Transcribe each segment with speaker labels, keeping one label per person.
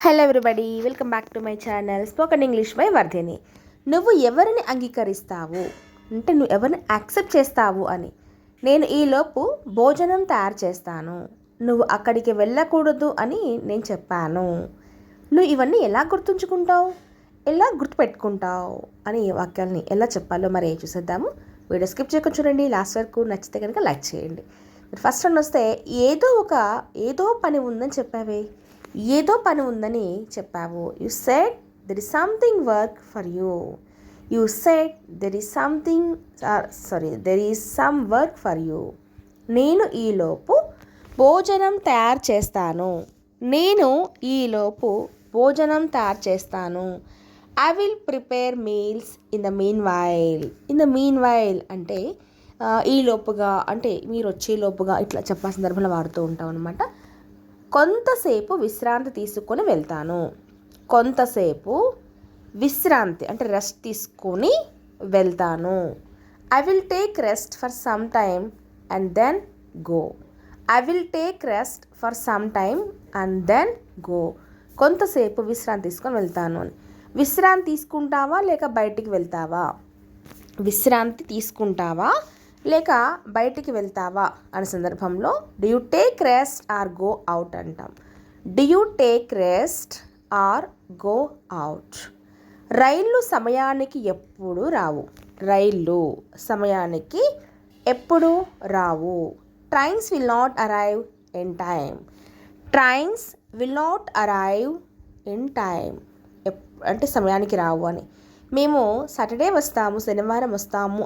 Speaker 1: Hello everybody, welcome back to my channel spoken English by Vardhini. నువ్వు ఎవరిని అంగీకరిస్తావు అంటే నువ్వు ఎవరిని యాక్సెప్ట్ చేస్తావు అని. నేను ఈలోపు భోజనం తయారు చేస్తాను, నువ్వు అక్కడికి వెళ్ళకూడదు అని నేను చెప్పాను. నువ్వు ఇవన్నీ ఎలా గుర్తుంచుకుంటావు, ఎలా గుర్తుపెట్టుకుంటావు అని వాక్యాలని ఎలా చెప్పాలో మరి చూసేద్దాము. వీడియో స్కిప్ చేయకుండా చూడండి, లాస్ట్ వరకు నచ్చితే కనుక లైక్ చేయండి. ఫస్ట్ వన్ వస్తే ఏదో పని ఉందని చెప్పావే, ఏదో పని ఉందని చెప్పావు. You said there is something work for you. You said there is something there is some work for you. నేను ఈలోపు భోజనం తయారు చేస్తాను. నేను ఈలోపు భోజనం తయారు చేస్తాను. I will prepare meals in the mean while. In the mean while అంటే ఈలోపుగా, అంటే మీరు వచ్చేలోపుగా ఇట్లా చెప్పే సందర్భంలో వాడుతూ ఉంటాం అనమాట. కొంతసేపు విశ్రాంతి తీసుకొని వెళ్తాను. కొంతసేపు విశ్రాంతి అంటే రెస్ట్ తీసుకొని వెళ్తాను. I will take rest for some time and then go. I will take rest for some time and then go. కొంతసేపు విశ్రాంతి తీసుకొని వెళ్తాను అని. విశ్రాంతి తీసుకుంటావా లేక బయటికి వెళ్తావా? విశ్రాంతి తీసుకుంటావా లేక బయటికి వెళ్తావా అనే సందర్భంలో do you take rest or go out అంటాం. Do you take rest or go out. రైళ్ళు సమయానికి ఎప్పుడు రావు. రైళ్ళు సమయానికి ఎప్పుడు రావు. Trains will not arrive in time. Trains will not arrive in time అంటే సమయానికి రావు అని. మేము సాటర్డే వస్తాము, శనివారం వస్తాము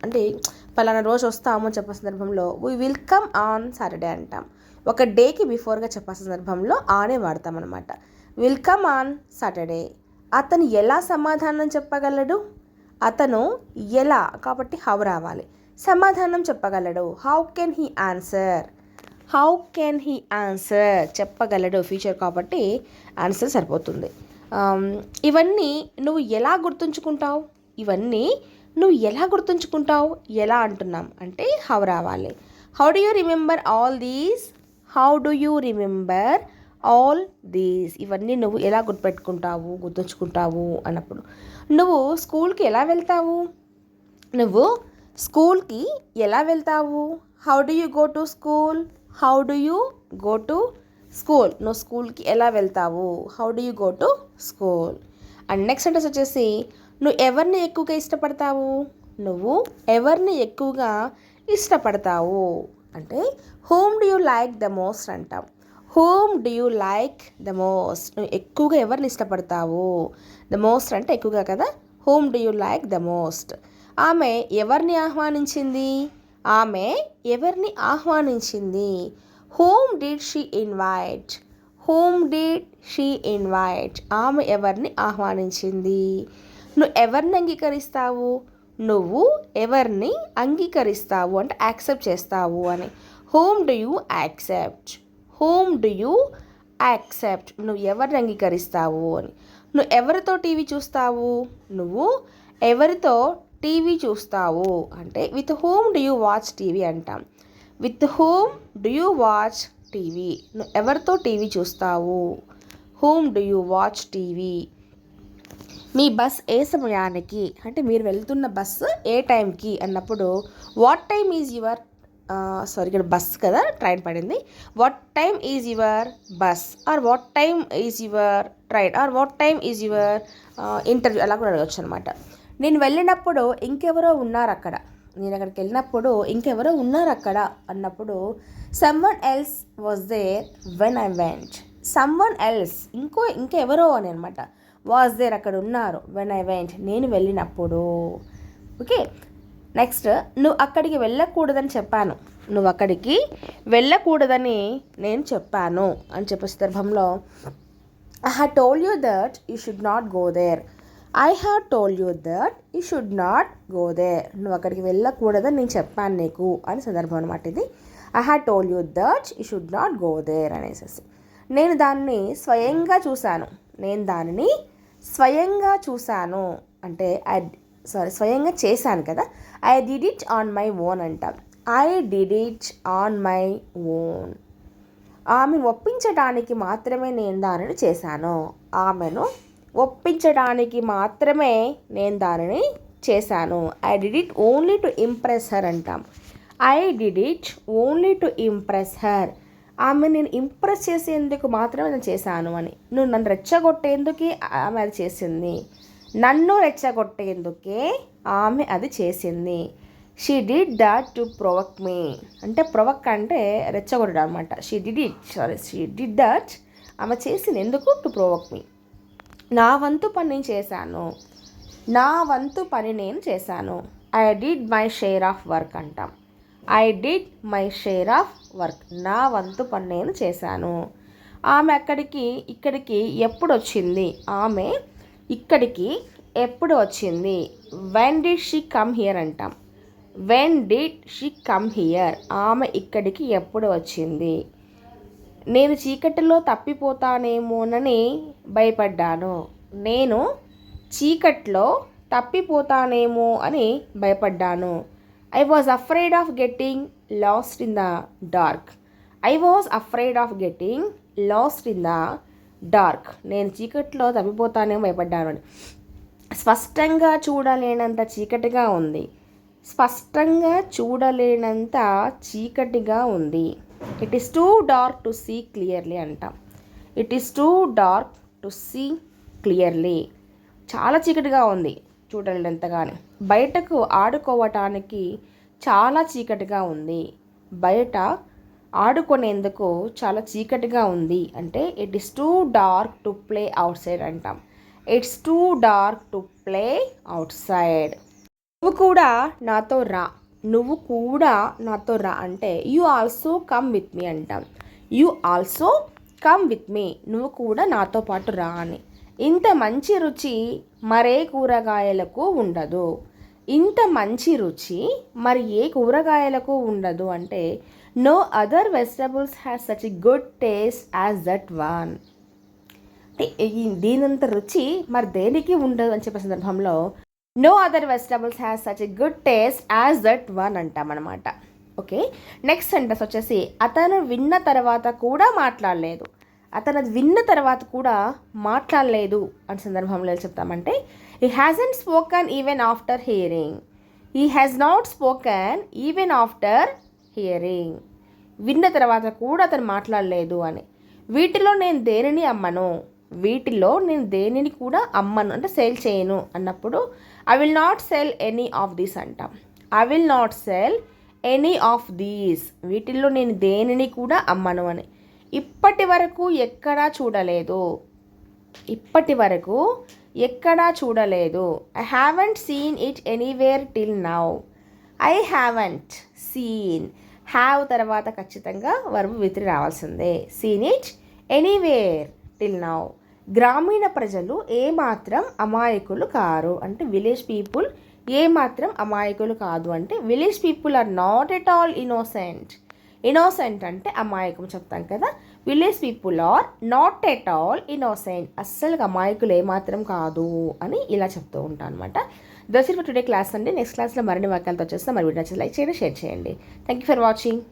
Speaker 1: అంటే పలానా రోజు వస్తాము అని చెప్పే సందర్భంలో we will come on Saturday అంటాం. ఒక డేకి బిఫోర్గా చెప్పే సందర్భంలో ఆనే వాడతాం అనమాట. Will come on Saturday. అతను ఎలా సమాధానం చెప్పగలడు? అతను ఎలా కాబట్టి హౌ రావాలి. సమాధానం చెప్పగలడు. How can he answer. How can he answer చెప్పగలడు ఫ్యూచర్ కాబట్టి ఆన్సర్ సరిపోతుంది. ఇవన్నీ నువ్వు ఎలా గుర్తుంచుకుంటావు? ఇవన్నీ నువ్వు ఎలా గుర్తుంచుకుంటావు? ఎలా అంటున్నాం అంటే హౌ రావాలి. How do you remember all these? How do you remember all these. ఇవన్నీ నువ్వు ఎలా గుర్తుంచుకుంటావు అన్నప్పుడు. నువ్వు స్కూల్కి ఎలా వెళ్తావు? నువ్వు స్కూల్కి ఎలా వెళ్తావు? How do you go to school? How do you go to school. నువ్వు స్కూల్కి ఎలా వెళ్తావు? How do you go to school. And next sentence వచ్చేసి నువ్వు ఎవరిని ఎక్కువగా ఇష్టపడతావు? నువ్వు ఎవరిని ఎక్కువగా ఇష్టపడతావు అంటే whom do you like the most అంటాం. Whom do you like the most. నువ్వు ఎక్కువగా ఎవరిని ఇష్టపడతావు? ద మోస్ట్ అంటే ఎక్కువగా కదా. Whom do you like the most. ఆమె ఎవరిని ఆహ్వానించింది? ఆమె ఎవరిని ఆహ్వానించింది? Whom did she invite? Whom did she invite? ఆమె ఎవరిని ఆహ్వానించింది? నువ్వు ఎవరిని అంగీకరిస్తావు? నువ్వు ఎవరిని అంగీకరిస్తావు అంటే యాక్సెప్ట్ చేస్తావు అని. Whom do you accept? Whom do you accept? నువ్వు ఎవరిని అంగీకరిస్తావు అని. నువ్వు ఎవరితో టీవీ చూస్తావు? నువ్వు ఎవరితో టీవీ చూస్తావు అంటే with whom do you watch TV అంటాం. With whom do you watch TV. నువ్వు ఎవరితో టీవీ చూస్తావు? Whom do you watch TV. మీ బస్ ఏ సమయానికి అంటే మీరు వెళ్తున్న బస్సు ఏ టైంకి అన్నప్పుడు వాట్ టైమ్ ఈజ్ యువర్ ఇక్కడ బస్ కదా, ట్రైన్ పడింది. What time is your bus or what time is your train or what time is your interview అలా కూడా అడగచ్చు అనమాట. నేను వెళ్ళినప్పుడు ఇంకెవరో ఉన్నారు అక్కడ. నేను అక్కడికి వెళ్ళినప్పుడు ఇంకెవరో ఉన్నారు అక్కడ అన్నప్పుడు someone else was there when I went. Someone else ఇంకెవరో అని అనమాట. వాజ్ దేర్ అక్కడ ఉన్నారు. వెన్ ఐ వెంట్ నేను వెళ్ళినప్పుడు. ఓకే, నెక్స్ట్ నువ్వు అక్కడికి వెళ్ళకూడదని చెప్పాను. నువ్వు అక్కడికి వెళ్ళకూడదని నేను చెప్పాను అని చెప్పే సందర్భంలో I have told you that you should not go there. I have told you that you should not go there. నువ్వు అక్కడికి వెళ్ళకూడదని నేను చెప్పాను నీకు అని సందర్భం అనమాట ఇది. I have told you that you should not go there అనేసి. నేను దాన్ని స్వయంగా చూశాను. నేను దానిని స్వయంగా చూశాను అంటే స్వయంగా చేశాను కదా. I did it on my own అంటాం. I did it on my own. ఆమెను ఒప్పించడానికి మాత్రమే నేను దానిని చేశాను. ఆమెను ఒప్పించడానికి మాత్రమే నేను దానిని చేశాను. I did it only to impress her అంటాం. I did it only to impress her. ఆమె నేను ఇంప్రెస్ చేసేందుకు మాత్రమే నేను చేశాను అని. నువ్వు నన్ను రెచ్చగొట్టేందుకే ఆమె అది చేసింది. నన్ను రెచ్చగొట్టేందుకే ఆమె అది చేసింది. షీ డిడ్ దట్ టు ప్రొవక్ మీ. అంటే ప్రొవక్ అంటే రెచ్చగొట్టడం అనమాట. షీ డిడ్ దట్ ఆమె చేసింది ఎందుకు? టు ప్రొవక్ మీ. నా వంతు పని నేను చేశాను. నా వంతు పని నేను చేశాను. I did my share of work అంటాం. I did my share of work. నా వంతు పని నేను చేశాను. ఆమె ఇక్కడికి ఎప్పుడు వచ్చింది? ఆమె ఇక్కడికి ఎప్పుడు వచ్చింది? When did she come here అంటాం. When did she come here. ఆమె ఇక్కడికి ఎప్పుడు వచ్చింది? నేను చీకటిలో తప్పిపోతానేమోనని భయపడ్డాను. నేను చీకట్లో తప్పిపోతానేమో అని భయపడ్డాను. I was afraid of getting last in the dark. I was afraid of getting last in the dark. నేను చీకట్లో తప్పిపోతానేమో భయపడ్డాను అని. స్పష్టంగా చూడలేనంత చీకటిగా ఉంది. స్పష్టంగా చూడలేనంత చీకటిగా ఉంది. It is too dark to see clearly అంటాం. It is too dark to see clearly. చాలా చీకటిగా ఉంది చూడలేనంతగానే. బయటకు ఆడుకోవటానికి చాలా చీకటిగా ఉంది. బయట ఆడుకునేందుకు చాలా చీకటిగా ఉంది అంటే it is too dark to play outside అంటాం. It's too dark to play outside. నువ్వు కూడా నాతో రా. నువ్వు కూడా నాతో రా అంటే you also come with me అంటాం. You also come with me. నువ్వు కూడా నాతో పాటు రా అని. ఇంత మంచి రుచి మరే కూరగాయలకు ఉండదు. ఇంత మంచి రుచి మరి ఏ కూరగాయలకు ఉండదు అంటే no other vegetables has such a good taste as that one. అంటే దీనంత రుచి మరి దేనికి ఉండదు అని చెప్పే సందర్భంలో no other vegetables has such a good taste as that one అంటామన్నమాట. ఓకే, నెక్స్ట్ సెంటెన్స్ వచ్చేసి అతను విన్న తర్వాత కూడా మాట్లాడలేదు. అతను అది విన్న తర్వాత కూడా మాట్లాడలేదు అనే సందర్భంలో ఏం చెప్తామంటే he hasn't spoken even after hearing. He has not spoken even after hearing. విన్న తర్వాత కూడా అతను మాట్లాడలేదు అని. వీటిలో నేను దేనిని అమ్మను. వీటిలో నేను దేనిని కూడా అమ్మను అంటే సేల్ చేయను అన్నప్పుడు I will not sell any of these అంటాం. I will not sell any of these. వీటిల్లో నేను దేనిని కూడా అమ్మను అని. ఇప్పటి వరకు ఎక్కడా చూడలేదు. ఇప్పటి వరకు ఎక్కడా చూడలేదు. I haven't seen it anywhere till now. I haven't seen. Have తర్వాత ఖచ్చితంగా వర్బ్ విత్రి రావాల్సిందే. Scene it anywhere till now. గ్రామీణ ప్రజలు ఏమాత్రం అమాయకులు కారు అంటే విలేజ్ పీపుల్ ఏమాత్రం అమాయకులు కాదు అంటే village people are not at all innocent. Innocent అంటే అమాయకం చెప్తాం కదా. Village people are not at all innocent. అస్సలు అమాయకులు ఏమాత్రం కాదు అని ఇలా చెప్తూ ఉంటాను అనమాట. That's it for today class అండి. నెక్స్ట్ క్లాస్లో మరిన్ని వాక్యాలతో వచ్చేస్తే మరి వీడియో నచ్చితే లైక్ చేయండి, షేర్ చేయండి. Thank you for watching.